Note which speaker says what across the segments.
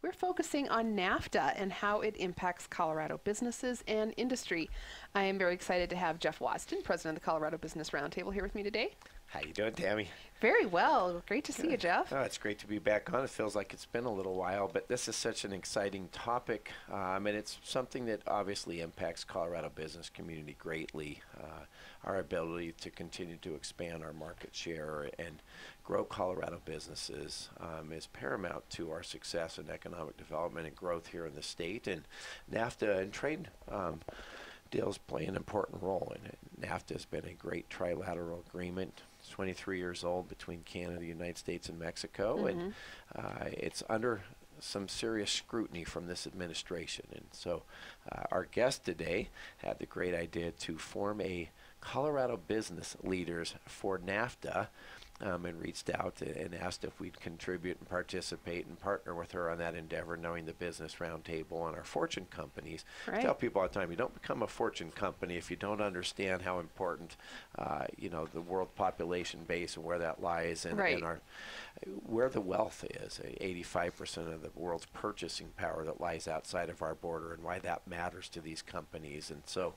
Speaker 1: We're focusing on NAFTA and how it impacts Colorado businesses and industry. I am very excited to have Jeff Wasden, President of the Colorado Business Roundtable, here with me today.
Speaker 2: How you doing, Tammy?
Speaker 1: Very well. Great to see you, Jeff.
Speaker 2: Oh, it's great to be back on. It feels like it's been a little while, but this is such an exciting topic, and it's something that obviously impacts Colorado business community greatly. Our ability to continue to expand our market share and grow Colorado businesses is paramount to our success and economic development and growth here in the state. And NAFTA and trade deals play an important role in it. NAFTA has been a great trilateral agreement. It's 23 years old between Canada, the United States, and Mexico, and it's under some serious scrutiny from this administration. And so our guest today had the great idea to form a Colorado Business Leaders for NAFTA, and reached out and asked if we'd contribute and participate and partner with her on that endeavor, knowing the Business Roundtable and our fortune companies.
Speaker 1: Right.
Speaker 2: I tell people all the time, you don't become a fortune company if you don't understand how important, the world population base and where that lies, and,
Speaker 1: right.
Speaker 2: and where the wealth is. 85% of the world's purchasing power that lies outside of our border, and why that matters to these companies. And so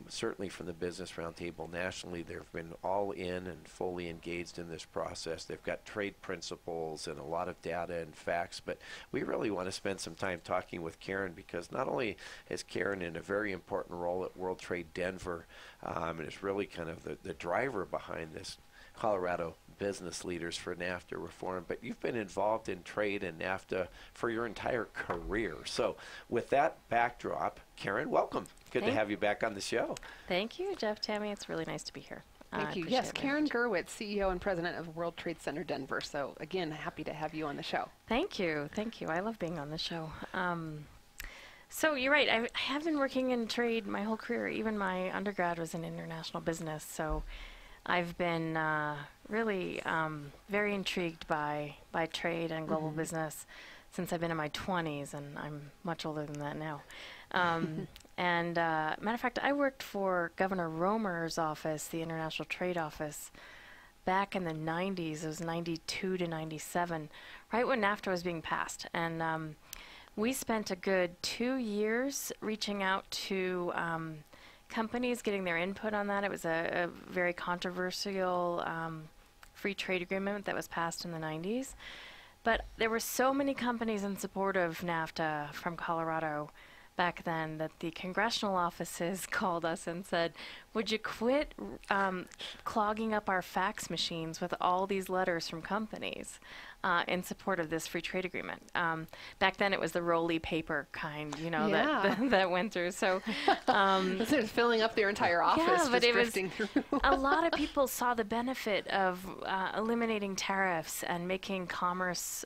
Speaker 2: certainly from the Business Roundtable nationally, they've been all in and fully engaged in this process. They've got trade principles and a lot of data and facts, but we really want to spend some time talking with Karen, because not only is Karen in a very important role at World Trade Denver, and is really kind of the driver behind this Colorado Business Leaders for NAFTA reform, but you've been involved in trade and NAFTA for your entire career. So with that backdrop, Karen, welcome. Good to have you back on the show.
Speaker 3: Thank you, Jeff, Tammy. It's really nice to be here.
Speaker 1: Thank you. Yes, Karen Gerwitz, CEO and President of World Trade Center Denver. So again, happy to have you on the show.
Speaker 3: Thank you. Thank you. I love being on the show. So you're right. I have been working in trade my whole career. Even my undergrad was in international business. So I've been really very intrigued by trade and global business since I've been in my 20s, and I'm much older than that now. And matter of fact, I worked for Governor Romer's office, the International Trade Office, back in the 90s. It was 92 to 97, right when NAFTA was being passed. And we spent a good 2 years reaching out to companies, getting their input on that. It was a very controversial free trade agreement that was passed in the 90s. But there were so many companies in support of NAFTA from Colorado back then that the congressional offices called us and said, would you quit clogging up our fax machines with all these letters from companies in support of this free trade agreement? Back then it was the rolly paper kind, that went through. So
Speaker 1: Instead of filling up their entire office,
Speaker 3: yeah, but
Speaker 1: just
Speaker 3: it was
Speaker 1: drifting through.
Speaker 3: a lot of people saw the benefit of eliminating tariffs and making commerce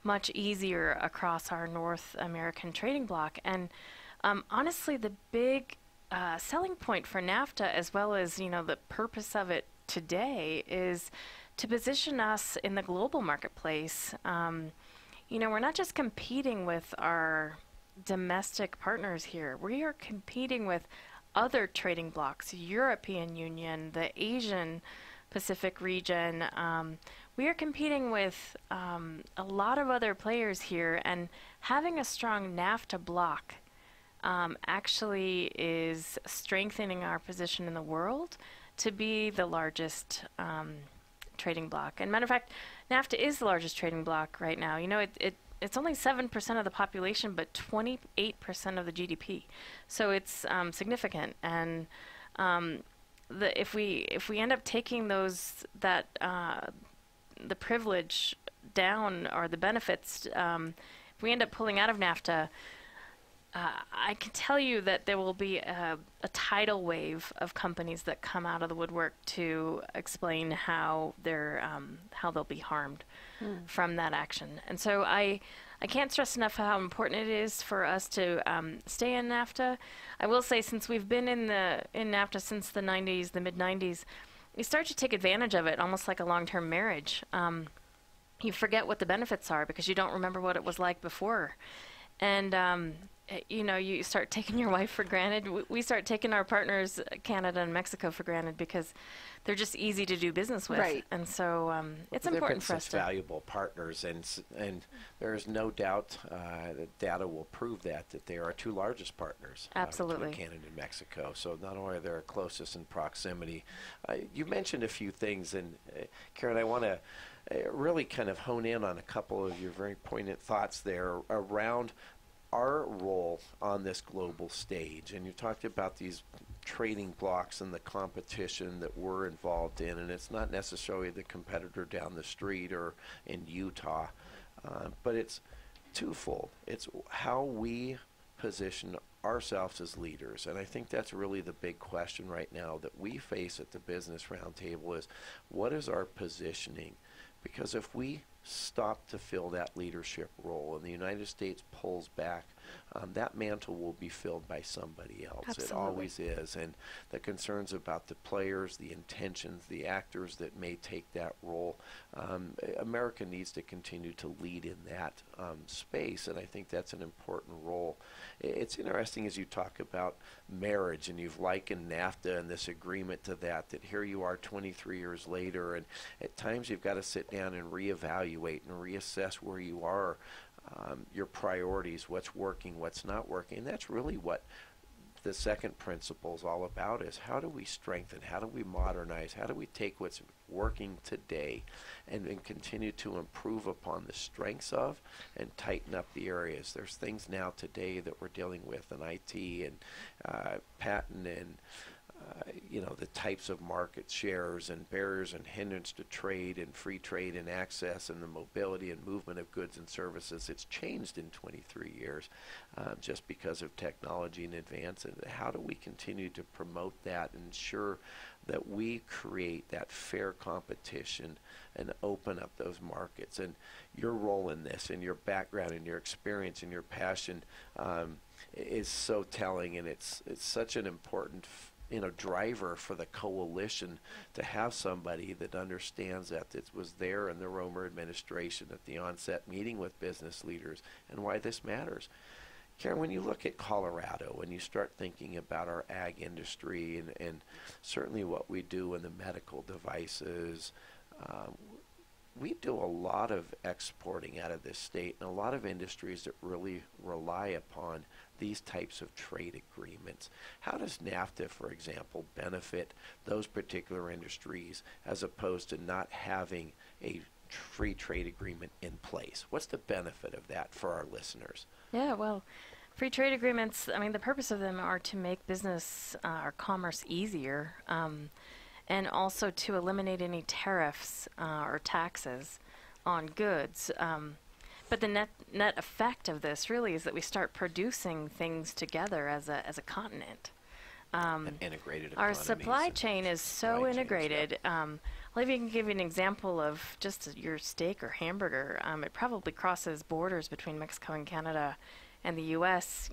Speaker 3: much easier across our North American trading bloc. And honestly, the big selling point for NAFTA, as well as the purpose of it today, is to position us in the global marketplace. We're not just competing with our domestic partners here. We are competing with other trading blocs, European Union, the Asian Pacific region. We are competing with a lot of other players here, and having a strong NAFTA bloc actually is strengthening our position in the world to be the largest trading bloc. And matter of fact, NAFTA is the largest trading bloc right now. It's only 7% of the population, but 28% of the GDP. So it's significant. And if we end up taking the privilege down, or the benefits, if we end up pulling out of NAFTA, I can tell you that there will be a tidal wave of companies that come out of the woodwork to explain how they'll be harmed from that action. And so I can't stress enough how important it is for us to stay in NAFTA. I will say, since we've been in NAFTA since the 90s, the mid-90s, we start to take advantage of it, almost like a long-term marriage. You forget what the benefits are because you don't remember what it was like before. And you start taking your wife for granted. We start taking our partners, Canada and Mexico, for granted because they're just easy to do business with.
Speaker 1: Right.
Speaker 3: And so it's
Speaker 2: They've
Speaker 3: important
Speaker 2: been
Speaker 3: for us
Speaker 2: such
Speaker 3: to.
Speaker 2: valuable partners, and there is no doubt that data will prove that they are our two largest partners.
Speaker 3: Absolutely.
Speaker 2: Between Canada and Mexico. So not only are they our closest in proximity, you mentioned a few things, and Karen, I want to really kind of hone in on a couple of your very poignant thoughts there around our role on this global stage. And you talked about these trading blocks and the competition that we're involved in, and it's not necessarily the competitor down the street or in Utah, but it's twofold. It's how we position ourselves as leaders, and I think that's really the big question right now that we face at the Business Roundtable is, what is our positioning? Because if we stop to fill that leadership role and the United States pulls back, that mantle will be filled by somebody else.
Speaker 3: Absolutely.
Speaker 2: It always is. And the concerns about the players, the intentions, the actors that may take that role, America needs to continue to lead in that space, and I think that's an important role. It's interesting as you talk about marriage, and you've likened NAFTA and this agreement to that here you are 23 years later, and at times you've got to sit down and reevaluate and reassess where you are, your priorities, what's working, what's not working. And that's really what the second principle is all about, is how do we strengthen, how do we modernize, how do we take what's working today and continue to improve upon the strengths of and tighten up the areas. There's things now today that we're dealing with in IT and patent and the types of market shares and barriers and hindrance to trade and free trade and access and the mobility and movement of goods and services. It's changed in 23 years just because of technology and advance. And how do we continue to promote that and ensure that we create that fair competition and open up those markets? And your role in this and your background and your experience and your passion is so telling, and it's such an important driver for the coalition to have somebody that understands that it was there in the Romer administration at the onset meeting with business leaders and why this matters. Karen, when you look at Colorado and you start thinking about our ag industry and certainly what we do in the medical devices, we do a lot of exporting out of this state and a lot of industries that really rely upon these types of trade agreements. How does NAFTA, for example, benefit those particular industries as opposed to not having a free trade agreement in place? What's the benefit of that for our listeners?
Speaker 3: Yeah, well, free trade agreements, the purpose of them are to make business or commerce easier, and also to eliminate any tariffs or taxes on goods. But the net effect of this really is that we start producing things together as a continent.
Speaker 2: An integrated
Speaker 3: Our
Speaker 2: economies
Speaker 3: supply
Speaker 2: and
Speaker 3: chain is so
Speaker 2: supply chains,
Speaker 3: integrated.
Speaker 2: yeah.
Speaker 3: I'll even give you an example of just your steak or hamburger. It probably crosses borders between Mexico and Canada and the U.S.,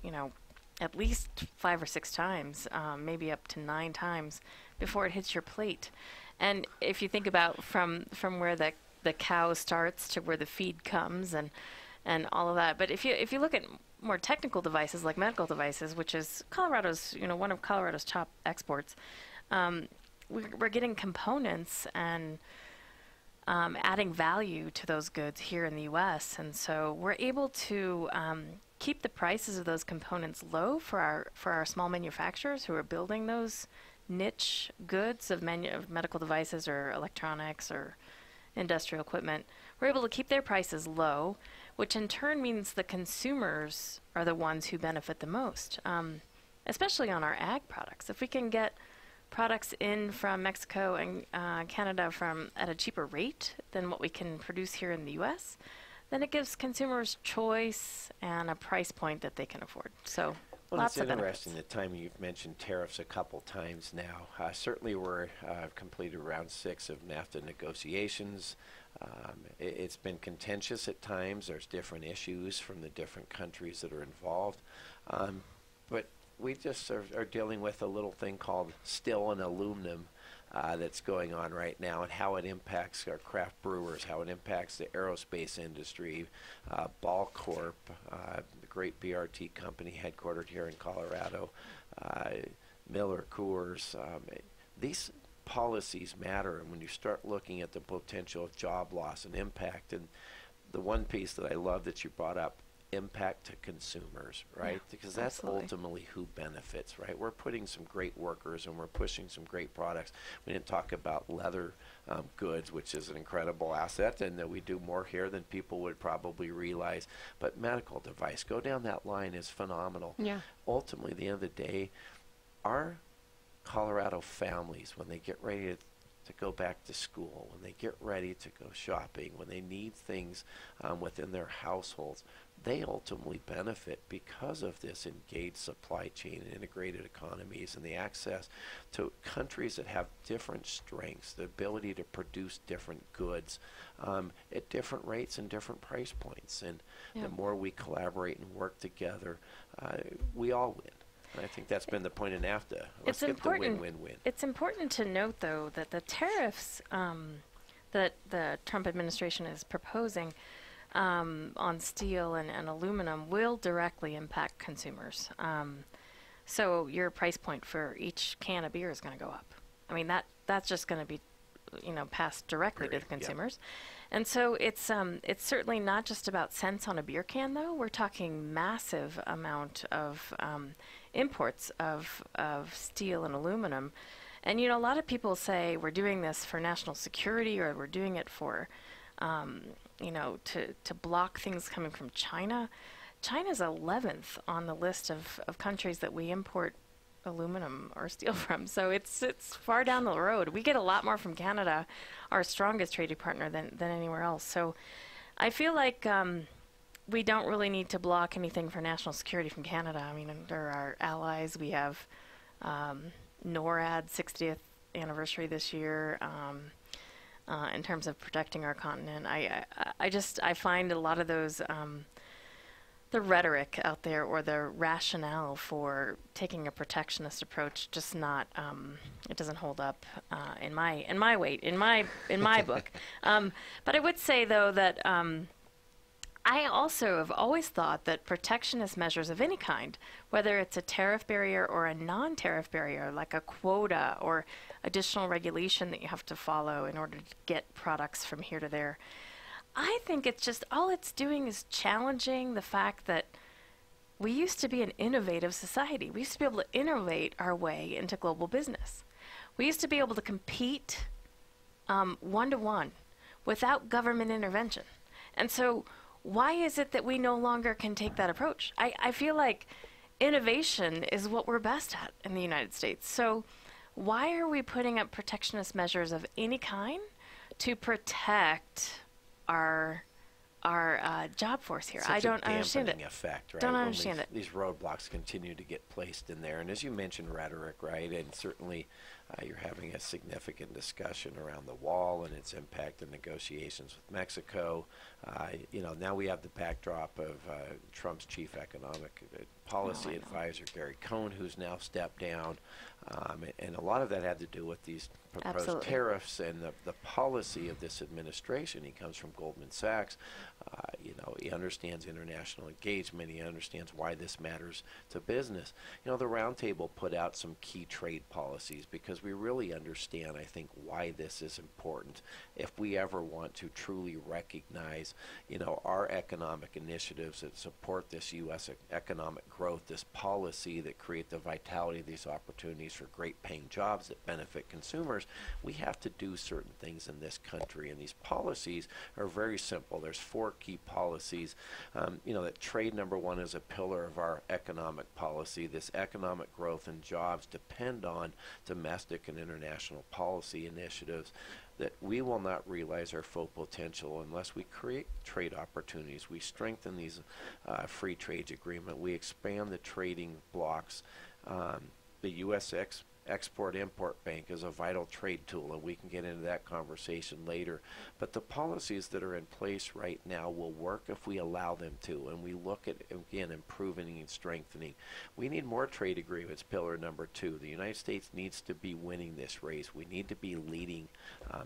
Speaker 3: at least 5 or 6 times, maybe up to 9 times before it hits your plate. And if you think about from where the cow starts to where the feed comes and all of that. But if you look at more technical devices like medical devices, which is Colorado's, one of Colorado's top exports, we're getting components and adding value to those goods here in the U.S. And so we're able to keep the prices of those components low for our small manufacturers who are building those niche goods of medical devices or electronics or industrial equipment. We're able to keep their prices low, which in turn means the consumers are the ones who benefit the most, especially on our ag products. If we can get products in from Mexico and Canada at a cheaper rate than what we can produce here in the U.S., then it gives consumers choice and a price point that they can afford. So
Speaker 2: well,
Speaker 3: lots
Speaker 2: it's
Speaker 3: of
Speaker 2: interesting
Speaker 3: benefits.
Speaker 2: the time you've mentioned tariffs a couple times now. Certainly we're completed round 6 of NAFTA negotiations. It's been contentious at times. There's different issues from the different countries that are involved. But we just are dealing with a little thing called steel and aluminum that's going on right now, and how it impacts our craft brewers, how it impacts the aerospace industry. Ball Corp, the great BRT company headquartered here in Colorado, Miller Coors. These policies matter, and when you start looking at the potential of job loss and impact, and the one piece that I love that you brought up, impact to consumers, right?
Speaker 3: Yeah,
Speaker 2: because that's
Speaker 3: absolutely.
Speaker 2: ultimately who benefits, right? We're putting some great workers and we're pushing some great products. We didn't talk about leather goods, which is an incredible asset, and that we do more here than people would probably realize. But medical device, go down that line, is phenomenal.
Speaker 1: Yeah.
Speaker 2: Ultimately, at the end of the day, our Colorado families, when they get ready to go back to school, when they get ready to go shopping, when they need things within their households, they ultimately benefit because of this engaged supply chain and integrated economies and the access to countries that have different strengths, the ability to produce different goods at different rates and different price points. And the more we collaborate and work together, we all win. And I think that's been the point of NAFTA. Let's get the win-win-win.
Speaker 3: It's important to note, though, that the tariffs that the Trump administration is proposing on steel and aluminum will directly impact consumers. So your price point for each can of beer is going to go up. I mean, that's just going to be, passed directly to the consumers. And so it's certainly not just about cents on a beer can, though. We're talking massive amount of imports of steel and aluminum. And, a lot of people say we're doing this for national security, or we're doing it for to block things coming from China. China's 11th on the list of countries that we import aluminum or steel from. So it's far down the road. We get a lot more from Canada, our strongest trading partner, than anywhere else. So I feel like we don't really need to block anything for national security from Canada. I mean, they're our allies. We have NORAD 60th anniversary this year. In terms of protecting our continent, I find a lot of those the rhetoric out there, or the rationale for taking a protectionist approach, just not it doesn't hold up in my book. But I would say, though, that I also have always thought that protectionist measures of any kind, whether it's a tariff barrier or a non-tariff barrier, like a quota or additional regulation that you have to follow in order to get products from here to there, I think it's just, all it's doing is challenging the fact that we used to be an innovative society. We used to be able to innovate our way into global business. We used to be able to compete one-to-one without government intervention. And so why is it that we no longer can take that approach? I feel like innovation is what we're best at in the United States. So why are we putting up protectionist measures of any kind to protect our job force here? I don't understand it.
Speaker 2: Effect, right?
Speaker 3: Don't understand it.
Speaker 2: These roadblocks continue to get placed in there, and as you mentioned, rhetoric, right? And certainly, you're having a significant discussion around the wall and its impact in negotiations with Mexico. Now we have the backdrop of Trump's chief economic policy advisor, Gary Cohn, who's now stepped down. And a lot of that had to do with these proposed tariffs and the policy of this administration. He comes from Goldman Sachs. He understands international engagement. He understands why this matters to business. The Roundtable put out some key trade policies because we really understand, I think, why this is important. If we ever want to truly recognize, our economic initiatives that support this U.S. economic growth, this policy that create the vitality of these opportunities for great paying jobs that benefit consumers, we have to do certain things in this country. And these policies are very simple. There's 4 key policies. That trade, number one, is a pillar of our economic policy. This economic growth and jobs depend on domestic and international policy initiatives. That we will not realize our full potential unless we create trade opportunities. We strengthen these free trade agreement. We expand the trading blocks. The U.S. Export-Import Bank is a vital trade tool, and we can get into that conversation later. But the policies that are in place right now will work if we allow them to, and we look at, again, improving and strengthening. We need more trade agreements, pillar number 2. The United States needs to be winning this race. We need to be leading,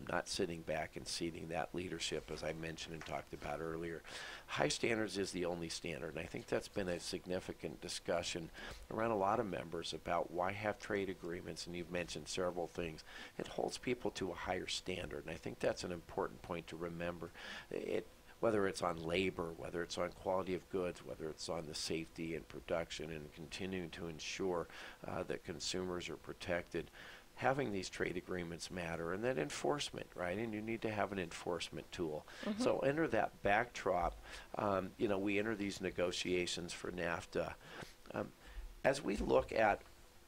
Speaker 2: not sitting back and ceding that leadership, as I mentioned and talked about earlier. High standards is the only standard, and I think that's been a significant discussion around a lot of members about why have trade agreements, and you've mentioned several things. It holds people to a higher standard, and I think that's an important point to remember. Whether it's on labor, whether it's on quality of goods, whether it's on the safety and production and continuing to ensure that consumers are protected, having these trade agreements matter, and then enforcement, right? And you need to have an enforcement tool. So enter that backdrop. We enter these negotiations for NAFTA. As we look at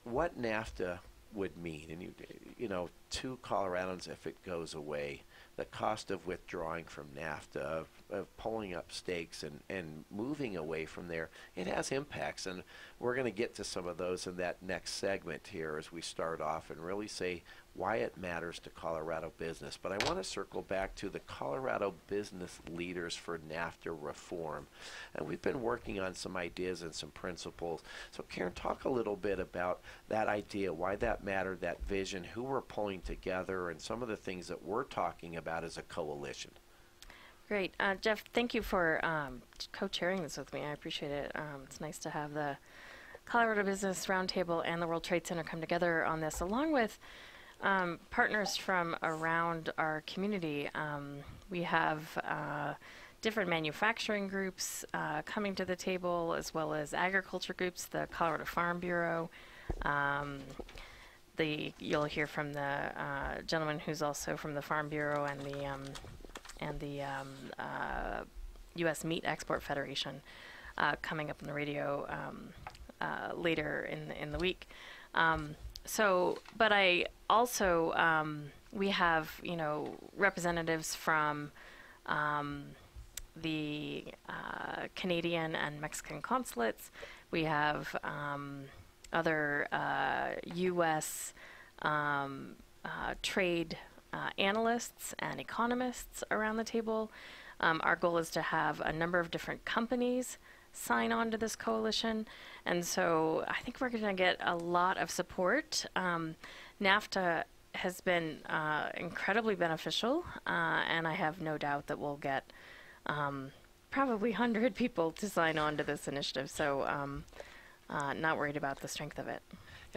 Speaker 2: what NAFTA would mean, and to Coloradans, if it goes away, the cost of withdrawing from NAFTA, of pulling up stakes and moving away from there, it has impacts. And we're going to get to some of those in that next segment here as we start off and really say why it matters to Colorado business. But I want to circle back to the Colorado Business Leaders for NAFTA Reform. And we've been working on some ideas and some principles. So Karen, talk a little bit about that idea, why that mattered, that vision, who we're pulling together, and some of the things that we're talking about as a coalition.
Speaker 3: Great. Jeff, thank you for co-chairing this with me. I appreciate it. It's nice to have the Colorado Business Roundtable and the World Trade Center come together on this, along with partners from around our community. We have different manufacturing groups coming to the table, as well as agriculture groups, the Colorado Farm Bureau. You'll hear from the gentleman who's also from the Farm Bureau and the U.S. Meat Export Federation coming up on the radio later in the week. But I also we have representatives from the Canadian and Mexican consulates. We have other U.S. Trade analysts and economists around the table. Our goal is to have a number of different companies sign on to this coalition, and so I think we're going to get a lot of support. NAFTA has been incredibly beneficial, and I have no doubt that we'll get probably 100 people to sign on to this initiative, so not worried about the strength of it.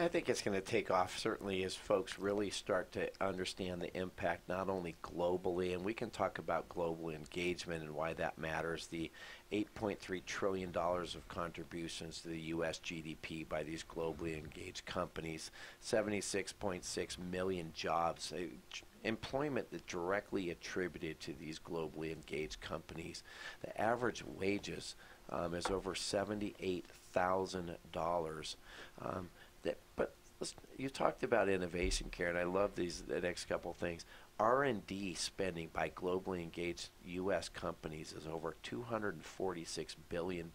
Speaker 2: I think it's going to take off, certainly, as folks really start to understand the impact, not only globally, and we can talk about global engagement and why that matters, the $8.3 trillion of contributions to the U.S. GDP by these globally engaged companies, 76.6 million jobs, employment that directly attributed to these globally engaged companies. The average wages is over $78,000. But you talked about innovation, Karen. I love the next couple things. R&D spending by globally engaged U.S. companies is over $246 billion.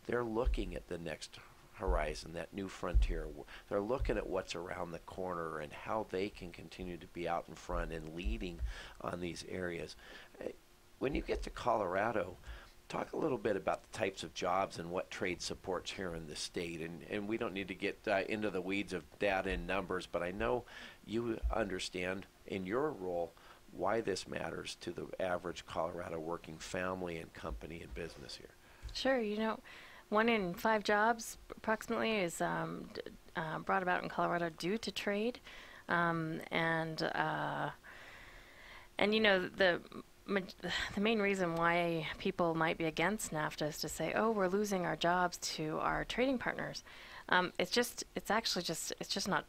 Speaker 2: They're looking at the next horizon, that new frontier. They're looking at what's around the corner and how they can continue to be out in front and leading on these areas. When you get to Colorado, talk a little bit about the types of jobs and what trade supports here in the state. And we don't need to get into the weeds of data and numbers, but I know you understand in your role why this matters to the average Colorado working family and company and business here.
Speaker 3: Sure. 1 in 5 jobs approximately is brought about in Colorado due to trade. The main reason why people might be against NAFTA is to say, oh, we're losing our jobs to our trading partners. It's just not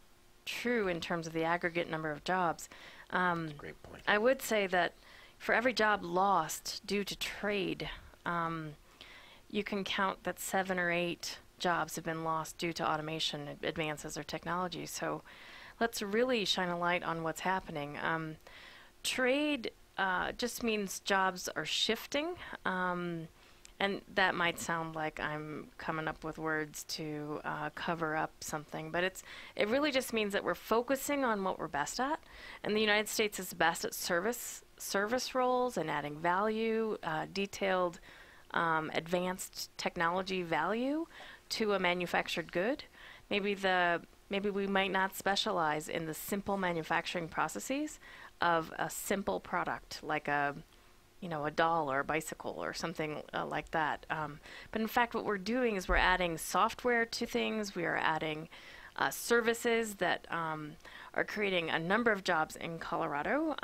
Speaker 3: true in terms of the aggregate number of jobs.
Speaker 2: That's a great point.
Speaker 3: I would say that for every job lost due to trade, you can count that 7 or 8 jobs have been lost due to automation advances or technology. So let's really shine a light on what's happening. Trade just means jobs are shifting. and that might sound like I'm coming up with words to cover up something, but it really just means that we're focusing on what we're best at, and the United States is best at service roles and adding value, detailed, advanced technology value to a manufactured good. Maybe we might not specialize in the simple manufacturing processes of a simple product like a doll or a bicycle or something like that. But in fact, what we're doing is we're adding software to things. We are adding services that are creating a number of jobs in Colorado.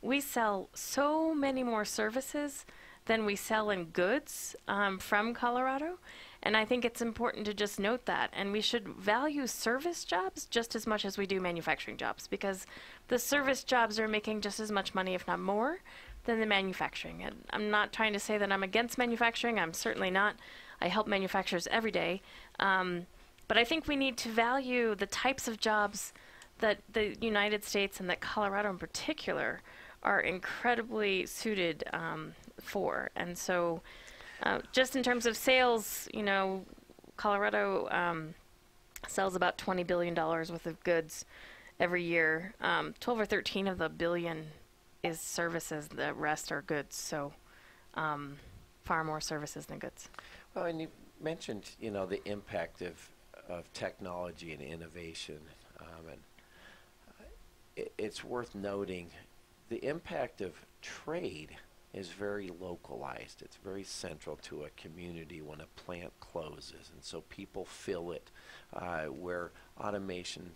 Speaker 3: We sell so many more services than we sell in goods from Colorado. And I think it's important to just note that. And we should value service jobs just as much as we do manufacturing jobs, because the service jobs are making just as much money, if not more, than the manufacturing. And I'm not trying to say that I'm against manufacturing. I'm certainly not. I help manufacturers every day. But I think we need to value the types of jobs that the United States and that Colorado in particular are incredibly suited for. And so just in terms of sales, Colorado sells about $20 billion worth of goods every year. 12 or 13 of the billion is services. The rest are goods. So far more services than goods.
Speaker 2: Well, and you mentioned, the impact of technology and innovation. It's worth noting the impact of trade is very localized. It's very central to a community when a plant closes, and so people feel it, where automation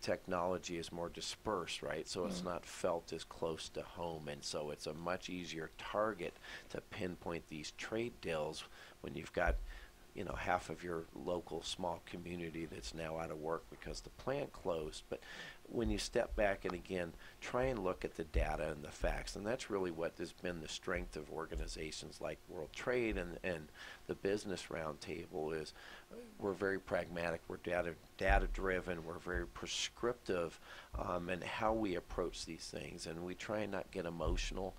Speaker 2: technology is more dispersed, right? So it's not felt as close to home, and so it's a much easier target to pinpoint these trade deals when you've got half of your local small community that's now out of work because the plant closed. But when you step back and again try and look at the data and the facts, and that's really what has been the strength of organizations like World Trade and the Business Roundtable, is we're very pragmatic, we're data driven, we're very prescriptive in how we approach these things, and we try and not get emotional.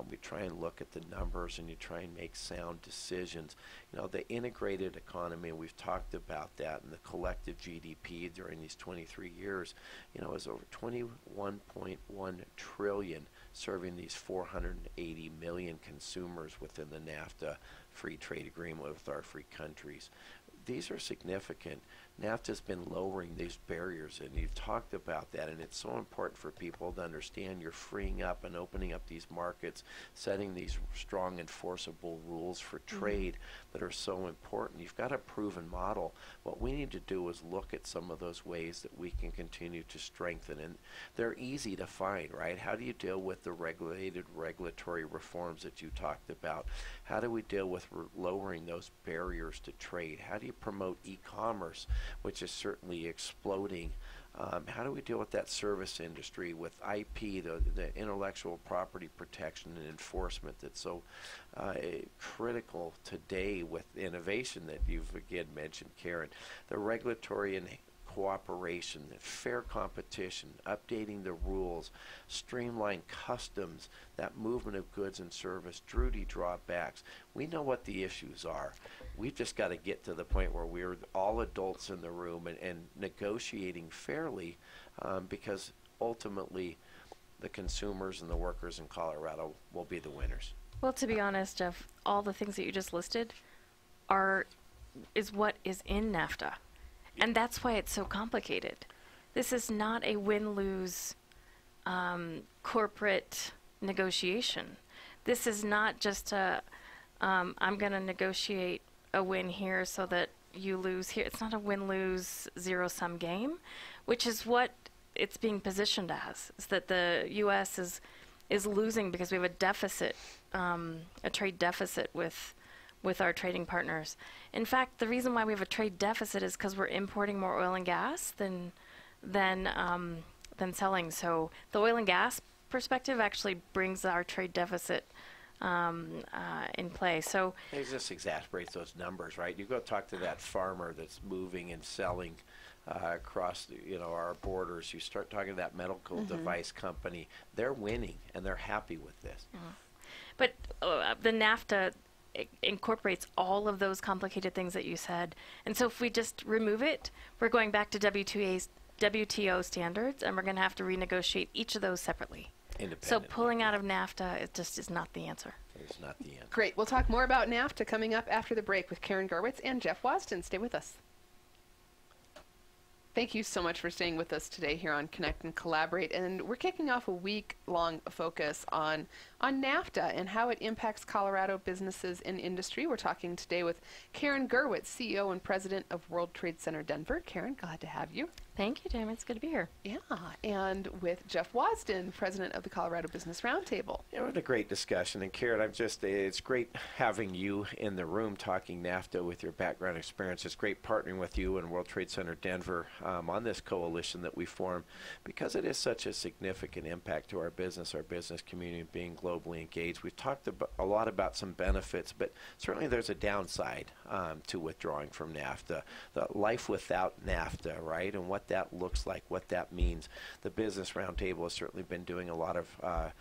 Speaker 2: We try and look at the numbers, and you try and make sound decisions. The integrated economy, we've talked about that, and the collective GDP during these 23 years, is over 21.1 trillion, serving these 480 million consumers within the NAFTA free trade agreement with our free countries. These are significant. NAFTA's been lowering these barriers, and you've talked about that, and it's so important for people to understand you're freeing up and opening up these markets, setting these strong enforceable rules for trade that are so important. You've got a proven model. What we need to do is look at some of those ways that we can continue to strengthen, and they're easy to find, right? How do you deal with the regulatory reforms that you talked about? How do we deal with lowering those barriers to trade? How do you promote e-commerce, which is certainly exploding? How do we deal with that service industry, with IP, the intellectual property protection and enforcement that's so critical today with innovation that you've again mentioned, Karen? The regulatory and cooperation, fair competition, updating the rules, streamlined customs, that movement of goods and service, duty drawbacks. We know what the issues are. We've just got to get to the point where we're all adults in the room and negotiating fairly, because ultimately the consumers and the workers in Colorado will be the winners.
Speaker 3: Well, to be honest, Jeff, all the things that you just listed is what is in NAFTA. And that's why it's so complicated. This is not a win-lose corporate negotiation. This is not just I'm going to negotiate a win here so that you lose here. It's not a win-lose zero-sum game, which is what it's being positioned as, is that the U.S. is losing because we have a deficit, a trade deficit with our trading partners. In fact, the reason why we have a trade deficit is because we're importing more oil and gas than selling. So the oil and gas perspective actually brings our trade deficit in play. So
Speaker 2: it just exasperates those numbers, right? You go talk to that farmer that's moving and selling across our borders. You start talking to that medical device company. They're winning and they're happy with this.
Speaker 3: But the NAFTA incorporates all of those complicated things that you said. And so if we just remove it, we're going back to WTO standards, and we're going to have to renegotiate each of those separately. So pulling out of NAFTA, it just is not the answer.
Speaker 2: It's not the answer.
Speaker 1: Great. We'll talk more about NAFTA coming up after the break with Karen Gerwitz and Jeff Wasden. Stay with us. Thank you so much for staying with us today here on Connect and Collaborate. And we're kicking off a week-long focus on NAFTA and how it impacts Colorado businesses and industry. We're talking today with Karen Gerwitz, CEO and President of World Trade Center Denver. Karen, glad to have you.
Speaker 3: Thank you, Tam. It's good to be here.
Speaker 1: Yeah, and with Jeff Wasden, President of the Colorado Business Roundtable.
Speaker 2: Yeah, what a great discussion. And Karen, it's great having you in the room talking NAFTA with your background experience. It's great partnering with you and World Trade Center Denver on this coalition that we form, because it is such a significant impact to our business community being globally engaged. We've talked a lot about some benefits, but certainly there's a downside to withdrawing from NAFTA. The life without NAFTA, right, and what that looks like, what that means. The Business Roundtable has certainly been doing a lot of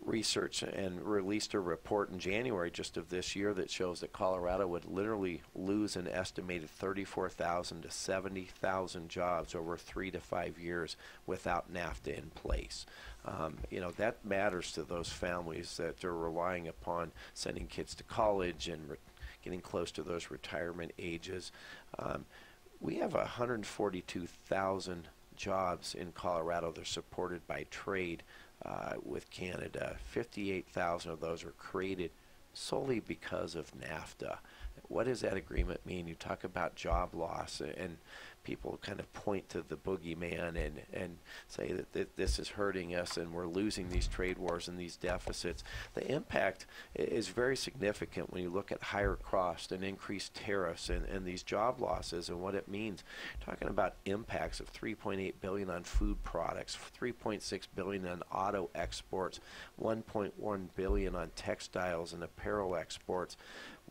Speaker 2: research and released a report in January just of this year that shows that Colorado would literally lose an estimated 34,000 to 70,000 jobs over 3 to 5 years without NAFTA in place. That matters to those families that are relying upon sending kids to college and getting close to those retirement ages. We have 142,000 jobs in Colorado that are supported by trade with Canada. 58,000 of those are created solely because of NAFTA. What does that agreement mean? You talk about job loss, and people kind of point to the boogeyman and say that this is hurting us and we're losing these trade wars and these deficits. The impact is very significant when you look at higher cost and increased tariffs and these job losses and what it means. Talking about impacts of $3.8 billion on food products, $3.6 billion on auto exports, $1.1 billion on textiles and apparel exports,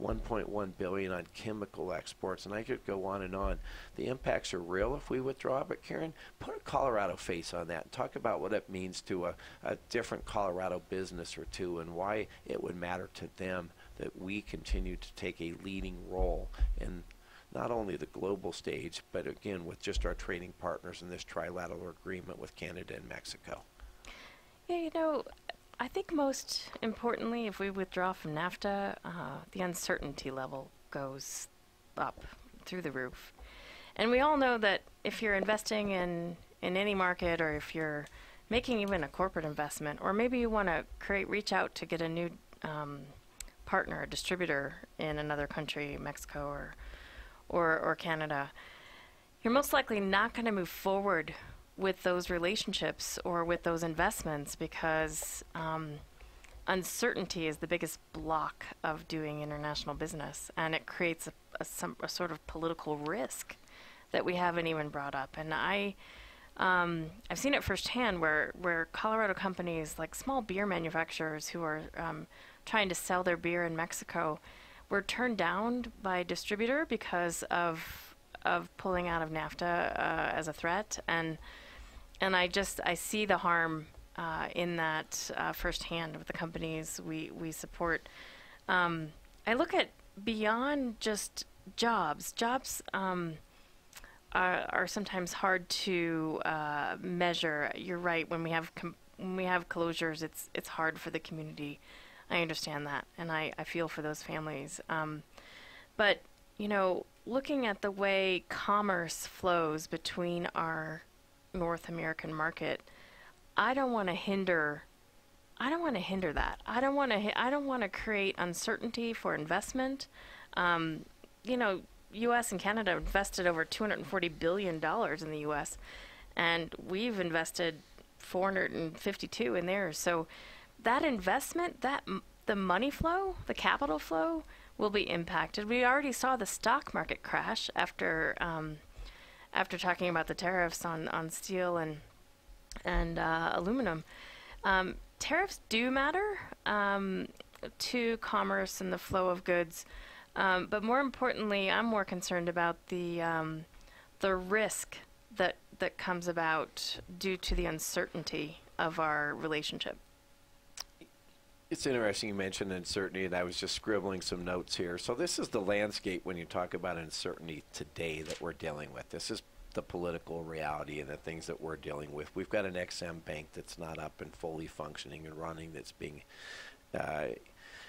Speaker 2: $1.1 billion on chemical exports, and I could go on and on. The impacts are real if we withdraw, but Karen, put a Colorado face on that and talk about what it means to a different Colorado business or two and why it would matter to them that we continue to take a leading role in not only the global stage, but again with just our trading partners in this trilateral agreement with Canada and Mexico.
Speaker 3: Yeah, I think most importantly, if we withdraw from NAFTA, the uncertainty level goes up through the roof. And we all know that if you're investing in any market, or if you're making even a corporate investment, or maybe you want to reach out to get a new partner, a distributor in another country, Mexico or Canada, you're most likely not going to move forward with those relationships or with those investments because uncertainty is the biggest block of doing international business, and it creates a sort of political risk that we haven't even brought up. And I've seen it firsthand where Colorado companies, like small beer manufacturers who are trying to sell their beer in Mexico, were turned down by a distributor because of pulling out of NAFTA as a threat, and I see the harm in that firsthand with the companies we support. I look at beyond just jobs. Jobs are sometimes hard to measure. You're right. When we have closures, it's hard for the community. I understand that, and I feel for those families. But looking at the way commerce flows between our North American market, I don't want to hinder that. I don't want to create uncertainty for investment. U.S. and Canada invested over $240 billion in the U.S., and we've invested $452 in theirs. So that investment, the money flow, the capital flow, will be impacted. We already saw the stock market crash after talking about the tariffs on steel and aluminum. Tariffs do matter to commerce and the flow of goods, but more importantly, I'm more concerned about the risk that comes about due to the uncertainty of our relationship.
Speaker 2: It's interesting you mentioned uncertainty, and I was just scribbling some notes here. So this is the landscape when you talk about uncertainty today that we're dealing with. This is the political reality and the things that we're dealing with. We've got an XM bank that's not up and fully functioning and running, that's being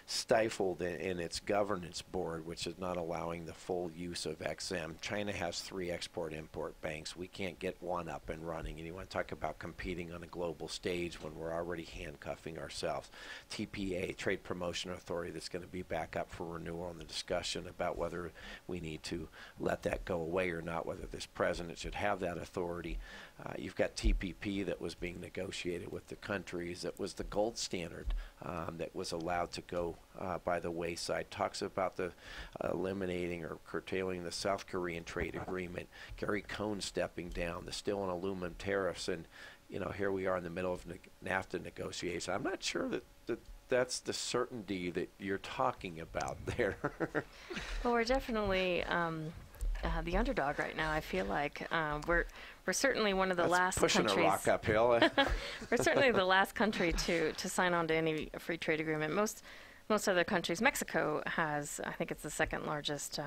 Speaker 2: stifled in its governance board, which is not allowing the full use of XM. China has 3 export-import banks. We can't get one up and running. And you want to talk about competing on a global stage when we're already handcuffing ourselves. TPA, Trade Promotion Authority, that's going to be back up for renewal, and the discussion about whether we need to let that go away or not, whether this president should have that authority. You've got TPP that was being negotiated with the countries. That was the gold standard that was allowed to go by the wayside. Talks about the eliminating or curtailing the South Korean trade agreement. Gary Cohn stepping down, the steel and aluminum tariffs, and here we are in the middle of NAFTA negotiations. I'm not sure that that's the certainty that you're talking about there.
Speaker 3: Well, we're definitely the underdog right now. I feel like we're certainly one of the last
Speaker 2: pushing
Speaker 3: countries.
Speaker 2: A rock uphill.
Speaker 3: We're certainly the last country to sign on to any free trade agreement. Most other countries, Mexico has, I think it's the second largest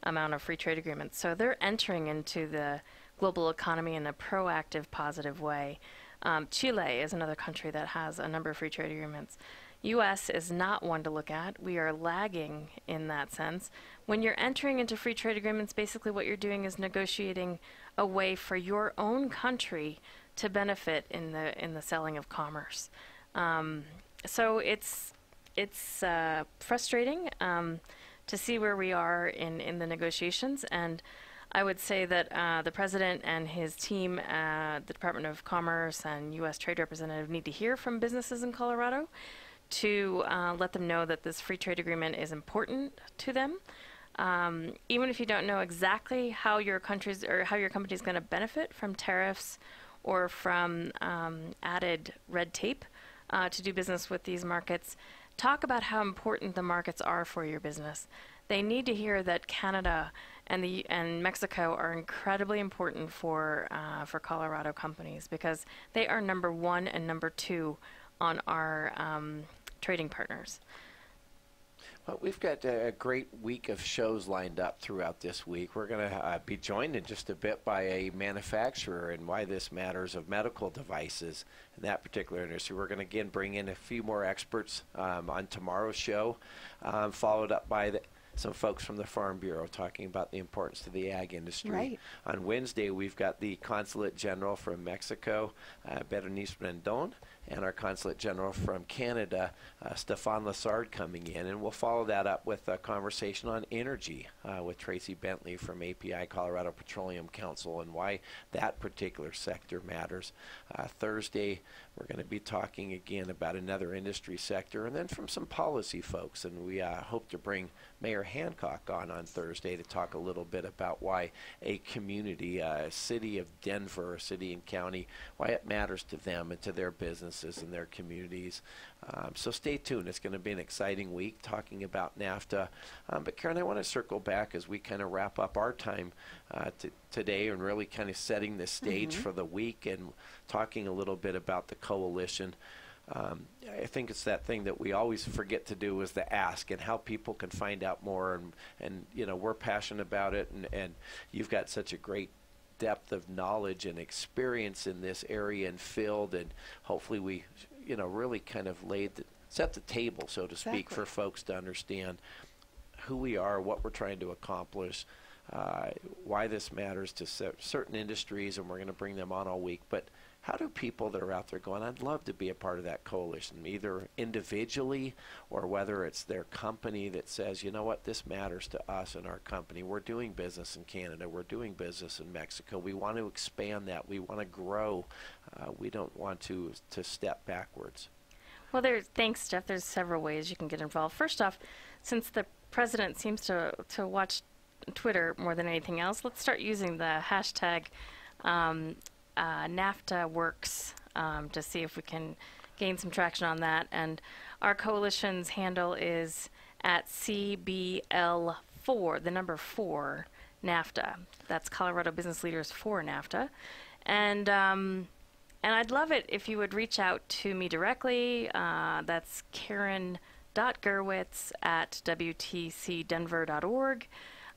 Speaker 3: amount of free trade agreements. So they're entering into the global economy in a proactive, positive way. Chile is another country that has a number of free trade agreements. U.S. is not one to look at. We are lagging in that sense. When you're entering into free trade agreements, basically what you're doing is negotiating a way for your own country to benefit in the selling of commerce. So it's frustrating to see where we are in the negotiations, and I would say that the president and his team, the Department of Commerce and U.S. Trade Representative, need to hear from businesses in Colorado to let them know that this free trade agreement is important to them. Even if you don't know exactly how your country's or how your company is going to benefit from tariffs or from added red tape to do business with these markets, talk about how important the markets are for your business. They need to hear that Canada and Mexico are incredibly important for Colorado companies, because they are number 1 and number 2 on our trading partners.
Speaker 2: Well, we've got a great week of shows lined up throughout this week. We're going to be joined in just a bit by a manufacturer and why this matters of medical devices in that particular industry. We're going to again bring in a few more experts on tomorrow's show, followed up by some folks from the Farm Bureau talking about the importance to the ag industry.
Speaker 1: Right.
Speaker 2: On Wednesday, we've got the Consulate General from Mexico, Berenice Rendon, and our Consulate General from Canada, Stefan Lassard, coming in. And we'll follow that up with a conversation on energy with Tracy Bentley from API, Colorado Petroleum Council, and why that particular sector matters. Thursday, we're going to be talking again about another industry sector, and then from some policy folks. And we hope to bring Mayor Hancock on Thursday to talk a little bit about why a community, a city of Denver, a city and county, why it matters to them and to their businesses and their communities. So stay tuned. It's going to be an exciting week talking about NAFTA. But Karen, I want to circle back as we kind of wrap up our time today and really kind of setting the stage for the week and talking a little bit about the coalition. I think it's that thing that we always forget to do, is the ask and how people can find out more. And we're passionate about it, and you've got such a great depth of knowledge and experience in this area and field, and hopefully we really kind of set the table, so to speak, for folks to understand who we are, what we're trying to accomplish, why this matters to certain industries, and we're going to bring them on all week. But how do people that are out there going, I'd love to be a part of that coalition, either individually or whether it's their company that says, you know what, this matters to us and our company. We're doing business in Canada. We're doing business in Mexico. We want to expand that. We want to grow. We don't want to step backwards.
Speaker 3: Well, thanks, Jeff. There's several ways you can get involved. First off, since the president seems to watch Twitter more than anything else, let's start using the hashtag NAFTA works to see if we can gain some traction on that. And our coalition's handle is at CBL4, the number 4, NAFTA. That's Colorado Business Leaders for NAFTA. And And I'd love it if you would reach out to me directly. That's Karen.Gerwitz@WTCdenver.org.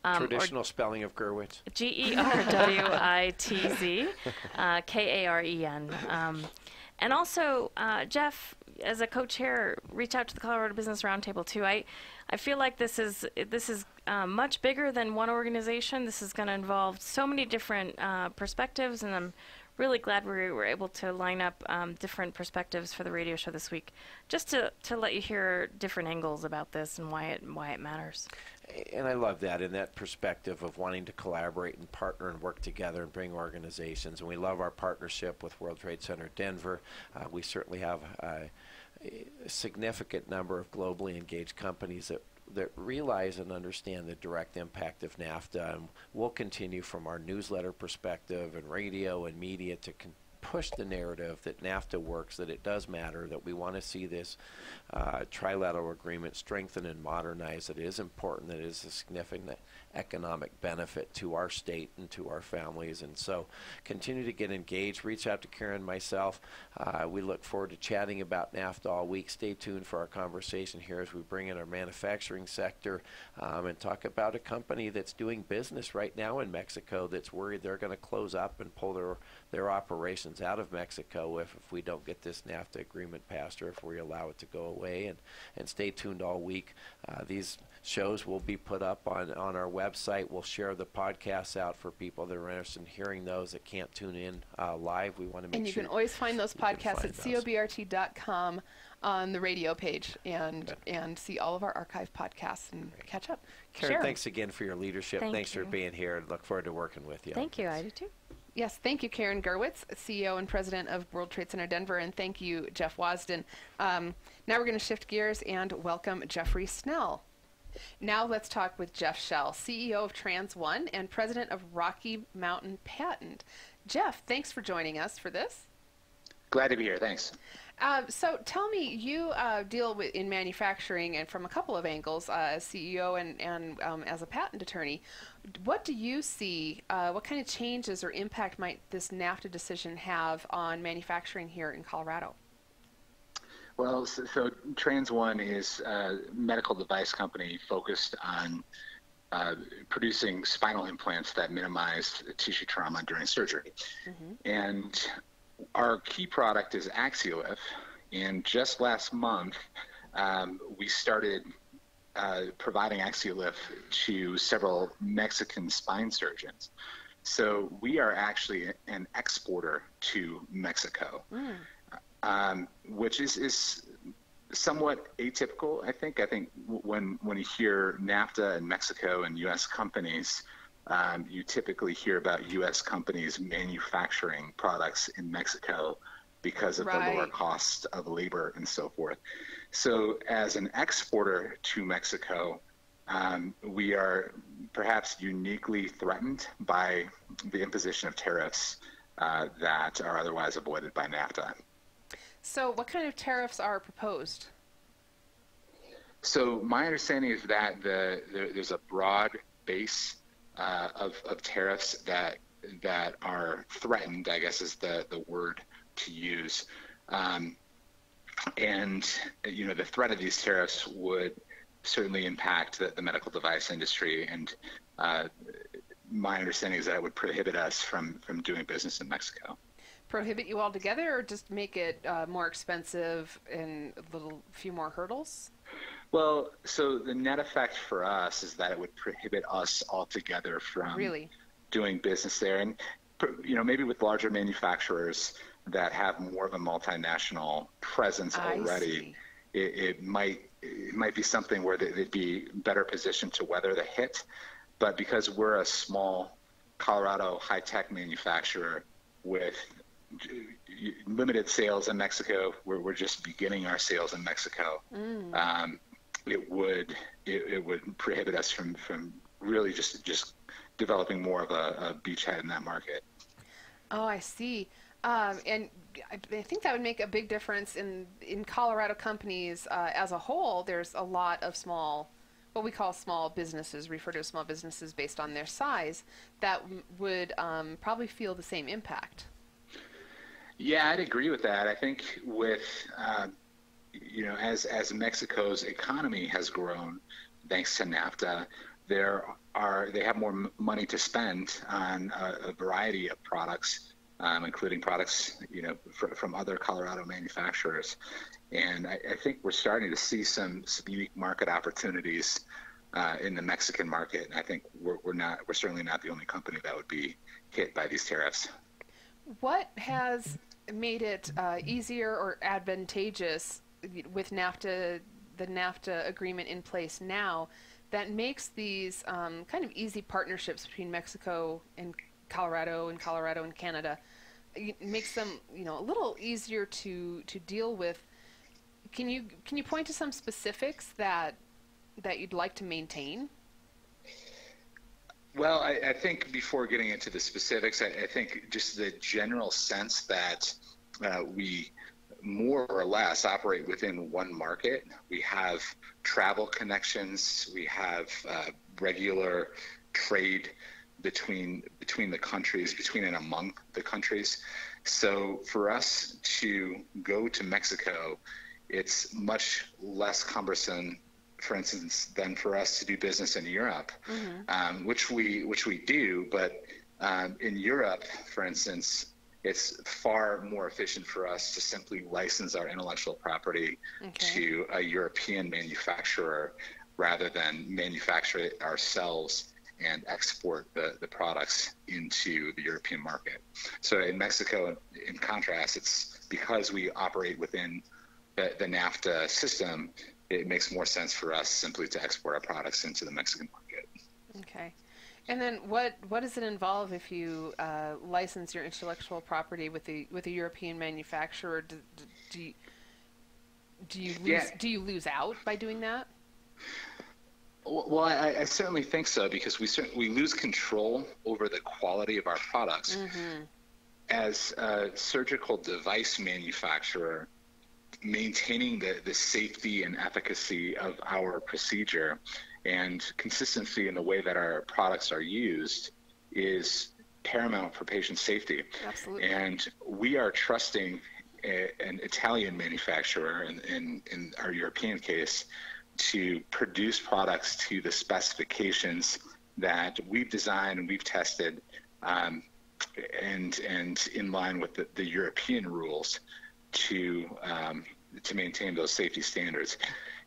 Speaker 2: Traditional spelling of Gerwitz.
Speaker 3: Gerwitz, Karen. And also, Jeff, as a co-chair, reach out to the Colorado Business Roundtable too. I feel like this is much bigger than one organization. This is going to involve so many different perspectives, and I'm really glad we were able to line up different perspectives for the radio show this week, just to let you hear different angles about this and why it matters.
Speaker 2: And I love that, in that perspective of wanting to collaborate and partner and work together and bring organizations. And we love our partnership with World Trade Center Denver. We certainly have a significant number of globally engaged companies that realize and understand the direct impact of NAFTA. And we'll continue from our newsletter perspective and radio and media to push the narrative that NAFTA works, that it does matter, that we want to see this trilateral agreement strengthened and modernized, that it is important, that it is a significant economic benefit to our state and to our families. And so continue to get engaged. Reach out to Karen and myself. We look forward to chatting about NAFTA all week. Stay tuned for our conversation here as we bring in our manufacturing sector and talk about a company that's doing business right now in Mexico that's worried they're going to close up and pull their operations out of Mexico if we don't get this NAFTA agreement passed, or if we allow it to go away. And stay tuned all week. These shows will be put up on our website. We'll share the podcasts out for people that are interested in hearing those that can't tune in live. We want to make sure.
Speaker 1: And you can always find those podcasts at cobrt.com on the radio page, and see all of our archive podcasts and catch up.
Speaker 2: Karen, thanks again for your leadership. Thanks
Speaker 3: you
Speaker 2: for being here. Look forward to working with you.
Speaker 3: Thank you. I do too.
Speaker 1: Yes, thank you, Karen Gerwitz, CEO and President of World Trade Center Denver, and thank you, Jeff Wasden. Now we're going to shift gears and welcome Jeffrey Snell. Now let's talk with Jeff Shell, CEO of Trans One and President of Rocky Mountain Patent. Jeff, thanks for joining us for this.
Speaker 4: Glad to be here. Thanks.
Speaker 1: So tell me, you deal in manufacturing and from a couple of angles, as CEO and as a patent attorney. What do you see, what kind of changes or impact might this NAFTA decision have on manufacturing here in Colorado?
Speaker 4: Well, so Trans One is a medical device company focused on producing spinal implants that minimize tissue trauma during surgery. Mm-hmm. And our key product is Axiolif, and just last month we started providing Axiolif to several Mexican spine surgeons. So we are actually an exporter to Mexico, which is somewhat atypical, I think. I think when you hear NAFTA and Mexico and U.S. companies, you typically hear about U.S. companies manufacturing products in Mexico because of the lower cost of labor and so forth. So as an exporter to Mexico, we are perhaps uniquely threatened by the imposition of tariffs that are otherwise avoided by NAFTA.
Speaker 1: So what kind of tariffs are proposed?
Speaker 4: So my understanding is that there's a broad base of tariffs that are threatened, I guess is the word to use. And, you know, the threat of these tariffs would certainly impact the medical device industry. And my understanding is that it would prohibit us from doing business in Mexico.
Speaker 1: Prohibit you altogether, or just make it more expensive and a few more hurdles?
Speaker 4: Well, so the net effect for us is that it would prohibit us altogether from doing business there. And, you know, maybe with larger manufacturers that have more of a multinational presence already, it might be something where they'd be better positioned to weather the hit. But because we're a small Colorado high-tech manufacturer with limited sales in Mexico, we're just beginning our sales in Mexico. It would prohibit us from really just developing more of a beachhead in that market.
Speaker 1: Oh, I see. And I think that would make a big difference in Colorado companies as a whole. There's a lot of what we call small businesses, refer to as small businesses based on their size, that would probably feel the same impact.
Speaker 4: Yeah, I'd agree with that. I think with as Mexico's economy has grown, thanks to NAFTA, they have more money to spend on a variety of products, including products from other Colorado manufacturers, and I think we're starting to see some unique market opportunities in the Mexican market. And I think we're certainly not the only company that would be hit by these tariffs.
Speaker 1: What has made it easier or advantageous with NAFTA, the NAFTA agreement in place now, that makes these kind of easy partnerships between Mexico and Colorado and Canada, it makes them a little easier to deal with? Can you point to some specifics that you'd like to maintain?
Speaker 4: Well, I think before getting into the specifics, I think just the general sense that we more or less operate within one market. We have travel connections. We have regular trade between the countries, between and among the countries. So for us to go to Mexico, it's much less cumbersome, for instance, than for us to do business in Europe, which we do. But in Europe, for instance, it's far more efficient for us to simply license our intellectual property to a European manufacturer rather than manufacture it ourselves and export the products into the European market. So in Mexico, in contrast, it's because we operate within the NAFTA system, it makes more sense for us simply to export our products into the Mexican market.
Speaker 1: Okay. And then what does it involve if you license your intellectual property with a European manufacturer? Do you lose out by doing that?
Speaker 4: Well, I certainly think so, because we lose control over the quality of our products. As a surgical device manufacturer, maintaining the safety and efficacy of our procedure and consistency in the way that our products are used is paramount for patient safety.
Speaker 1: Absolutely.
Speaker 4: And we are trusting an Italian manufacturer, in our European case, to produce products to the specifications that we've designed and we've tested, and in line with the European rules to maintain those safety standards.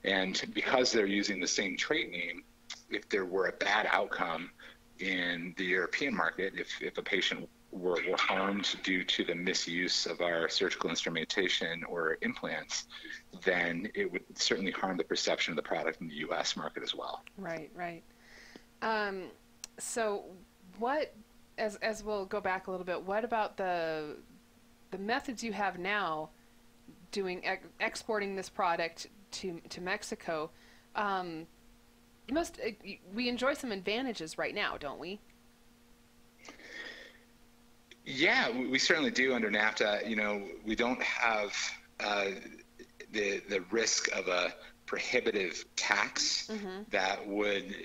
Speaker 4: And because they're using the same trade name, if there were a bad outcome in the European market, if a patient were harmed due to the misuse of our surgical instrumentation or implants, then it would certainly harm the perception of the product in the U.S. market as well.
Speaker 1: Right. So what, as we'll go back a little bit, what about the methods you have now doing exporting this product to Mexico? We enjoy some advantages right now, don't we?
Speaker 4: Yeah, we certainly do under NAFTA. We don't have the risk of a prohibitive tax that would,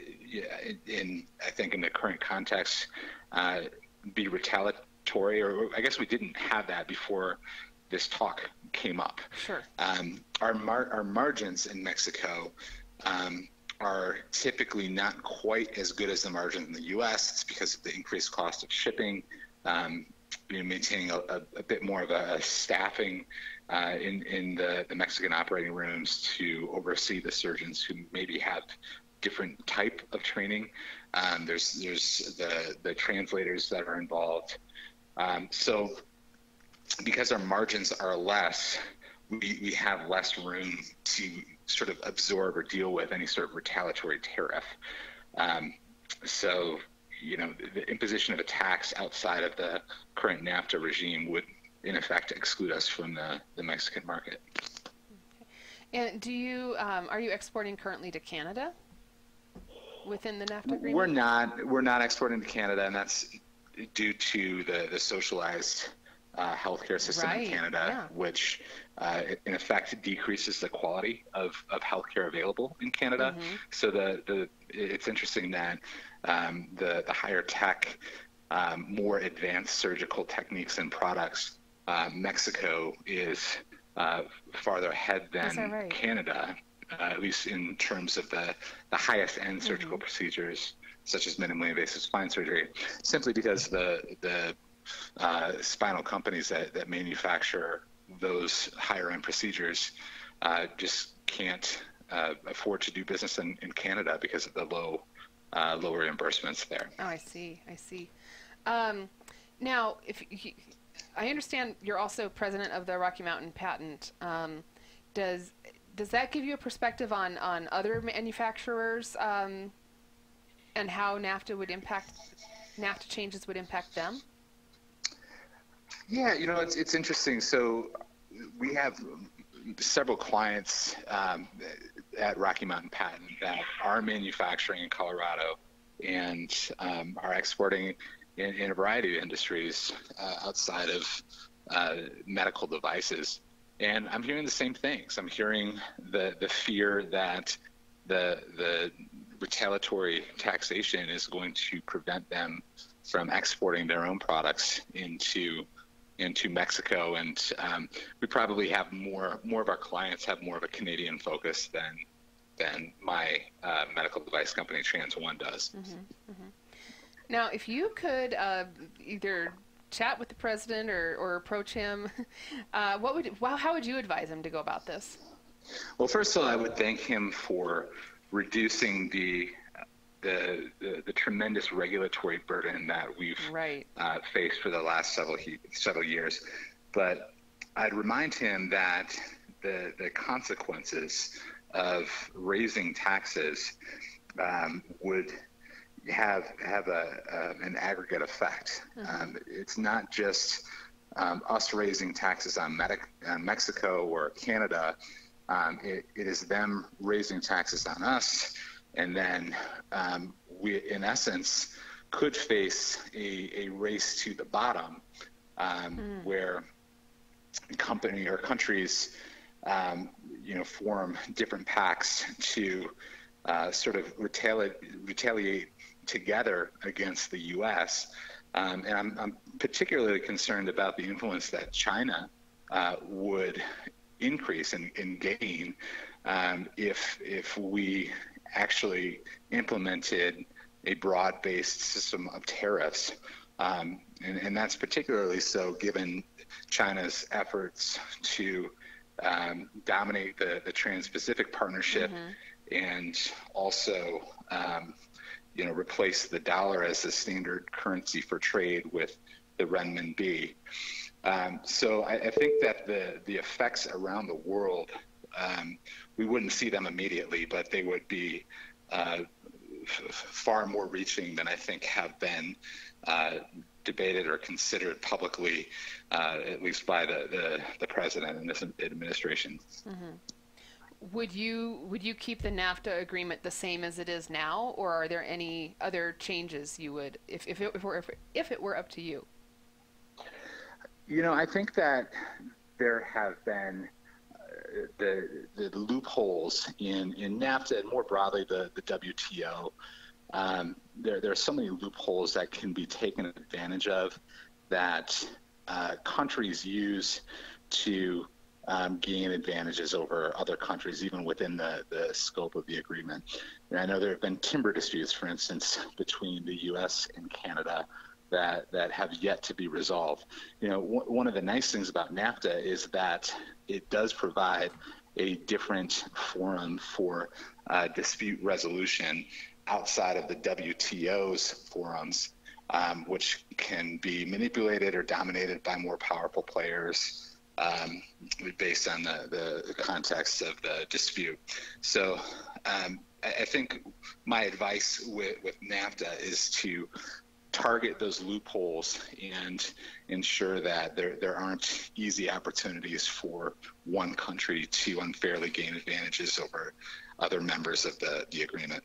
Speaker 4: I think in the current context, be retaliatory, or I guess we didn't have that before this talk came up.
Speaker 1: Sure.
Speaker 4: Our margins in Mexico are typically not quite as good as the margins in the U.S. It's because of the increased cost of shipping, maintaining a bit more of a staffing in the Mexican operating rooms to oversee the surgeons who maybe have different type of training. There's the translators that are involved. So because our margins are less, we have less room to sort of absorb or deal with any sort of retaliatory tariff. So, the imposition of a tax outside of the current NAFTA regime would, in effect, exclude us from the Mexican market.
Speaker 1: Okay. And are you exporting currently to Canada within the NAFTA agreement?
Speaker 4: We're not exporting to Canada, and that's due to the socialized healthcare system in Canada, which in effect decreases the quality of healthcare available in Canada. So it's interesting that the higher tech, more advanced surgical techniques and products Mexico is farther ahead than
Speaker 1: right?
Speaker 4: Canada, at least in terms of the highest end surgical procedures, such as minimally invasive spine surgery, simply because the spinal companies that manufacture those higher end procedures just can't afford to do business in Canada because of the lower reimbursements there.
Speaker 1: Oh, I see. Now, I understand you're also president of the Rocky Mountain Patent. Does that give you a perspective on other manufacturers and how NAFTA changes would impact them?
Speaker 4: Yeah, it's interesting. So we have several clients at Rocky Mountain Patent that are manufacturing in Colorado and are exporting in a variety of industries outside of medical devices. And I'm hearing the same things. I'm hearing the fear that the retaliatory taxation is going to prevent them from exporting their own products into Mexico, and we probably have more of our clients have more of a Canadian focus than my medical device company Trans One does.
Speaker 1: Now, if you could either chat with the president or approach him, how would you advise him to go about this?
Speaker 4: Well, first of all, I would thank him for reducing the tremendous regulatory burden that we've faced for the last several years. But I'd remind him that the consequences of raising taxes would have an aggregate effect. It's not just us raising taxes on Mexico or Canada. It is them raising taxes on us. And then we, in essence, could face a race to the bottom where countries, form different pacts to sort of retaliate together against the U.S. And I'm particularly concerned about the influence that China would increase and gain if we actually implemented a broad-based system of tariffs. And that's particularly so given China's efforts to dominate the Trans-Pacific Partnership and also replace the dollar as the standard currency for trade with the renminbi. So I think that the effects around the world, we wouldn't see them immediately, but they would be far more reaching than I think have been debated or considered publicly, at least by the president and this administration.
Speaker 1: Would you keep the NAFTA agreement the same as it is now, or are there any other changes you would, if it were up to you?
Speaker 4: I think that there have been the loopholes in NAFTA and more broadly the WTO. There are so many loopholes that can be taken advantage of that countries use to gain advantages over other countries, even within the scope of the agreement. And I know there have been timber disputes, for instance, between the U.S. and Canada that have yet to be resolved. One of the nice things about NAFTA is that it does provide a different forum for dispute resolution outside of the WTO's forums, which can be manipulated or dominated by more powerful players based on the context of the dispute. So I think my advice with NAFTA is to target those loopholes and ensure that there aren't easy opportunities for one country to unfairly gain advantages over other members of the agreement.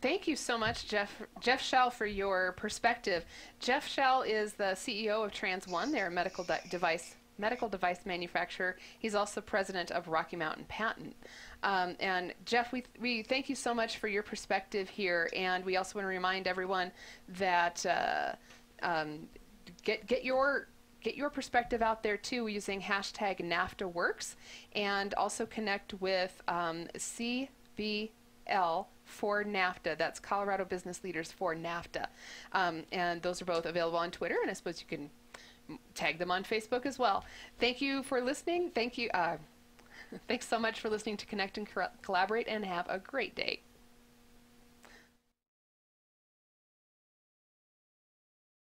Speaker 1: Thank you so much, Jeff Schell, for your perspective. Jeff Schell is the CEO of Trans One. They're a medical device manufacturer. He's also president of Rocky Mountain Patent. And Jeff, we thank you so much for your perspective here, and we also want to remind everyone that get your get your perspective out there too using hashtag NAFTAWorks, and also connect with CBL for NAFTA. That's Colorado Business Leaders for NAFTA. And those are both available on Twitter, and I suppose you can tag them on Facebook as well. Thank you for listening. Thank you. Thanks so much for listening to Connect and Collaborate, and have a great day.